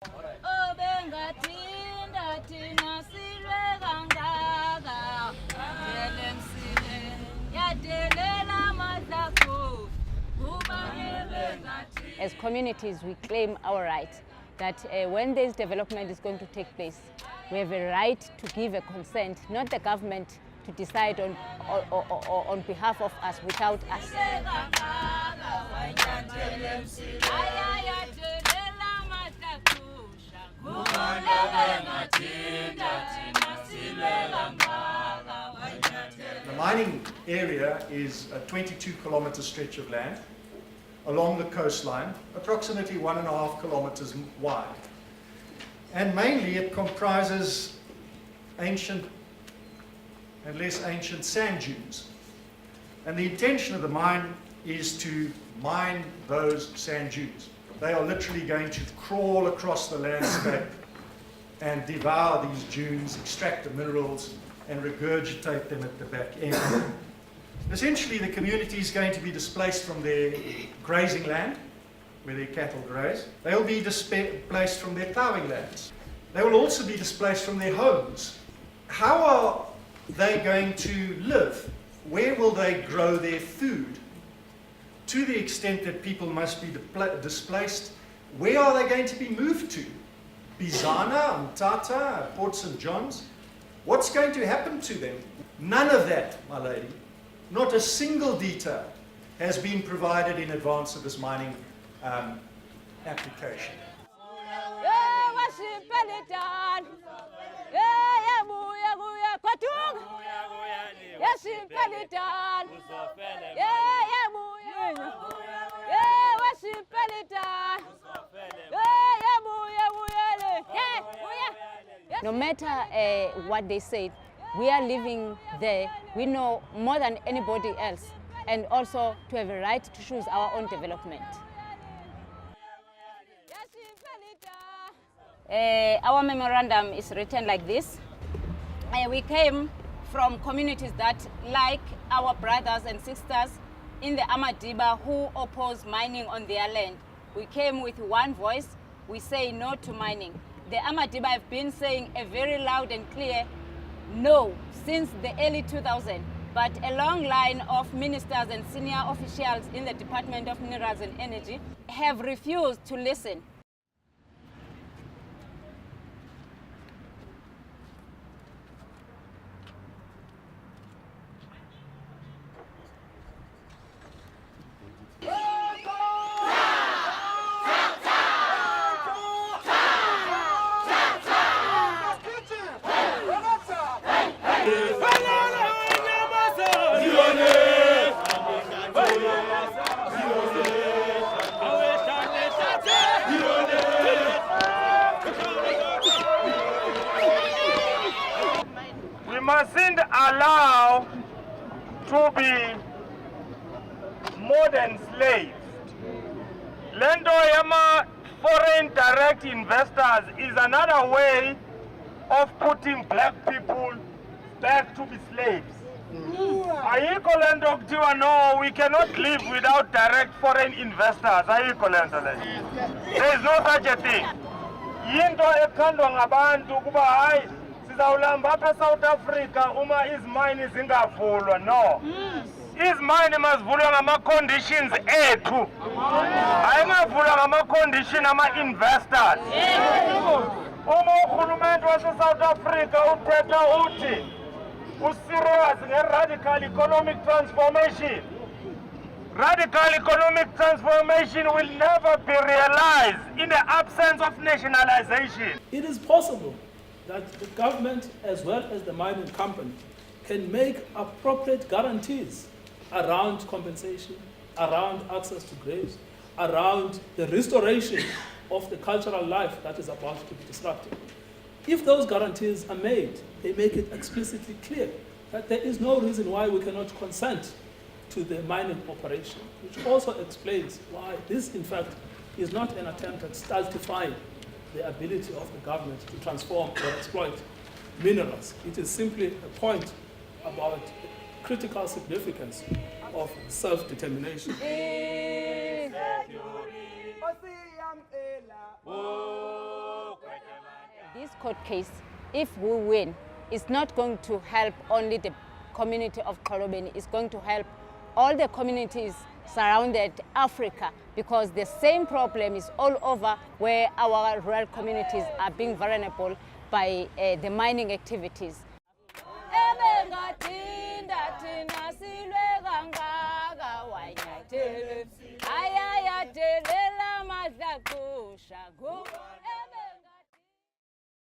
As communities, we claim our right that when this development is going to take place, we have a right to give a consent, not the government to decide on behalf of us without us. The mining area is a 22-kilometer stretch of land along the coastline, approximately 1.5 kilometers wide. And mainly it comprises ancient and less ancient sand dunes. And the intention of the mine is to mine those sand dunes. They are literally going to crawl across the landscape and devour these dunes, extract the minerals, and regurgitate them at the back end. Essentially, the community is going to be displaced from their grazing land, where their cattle graze. They will be displaced from their ploughing lands. They will also be displaced from their homes. How are they going to live? Where will they grow their food? To the extent that people must be displaced, where are they going to be moved to? Bizana, Mtata, Port St. John's? What's going to happen to them? None of that, my lady, not a single detail has been provided in advance of this mining application. No matter what they say, we are living there. We know more than anybody else, and also to have a right to choose our own development. Our memorandum is written like this. We came from communities that, like our brothers and sisters in the Amadiba who oppose mining on their land. We came with one voice. We say no to mining. The Amadiba have been saying a very loud and clear no since the early 2000s, but a long line of ministers and senior officials in the Department of Minerals and Energy have refused to listen. We mustn't allow to be modern slaves. Lendo yama foreign direct investors is another way of putting black people back to be slaves. Ayiko lendo kutiwa no, we cannot live without direct foreign investors. Ayiko lendo le. There is no such a thing. Yinto ekhandwa ngabantu kuba hayi sizawulamba apha South Africa uma izimine zingavulwa. No. Izimine mazivulwa ngama-conditions ethu. Ayingavulwa ngama-condition ama-investors. Uma uhulumende wase-South Africa uthetha uthi userious nge-radical economic transformation. Radical economic transformation will never be realized in the absence of nationalization. It is possible that the government as well as the mining company can make appropriate guarantees around compensation, around access to graves, around the restoration of the cultural life that is about to be disrupted. If those guarantees are made, they make it explicitly clear that there is no reason why we cannot consent to the mining operation, which also explains why this, in fact, is not an attempt at stultifying the ability of the government to transform or exploit minerals. It is simply a point about the critical significance of self-determination. court case, if we win, it's not going to help only the community of Xolobeni, it's going to help all the communities surrounded Africa, because the same problem is all over where our rural communities are being vulnerable by the mining activities. Go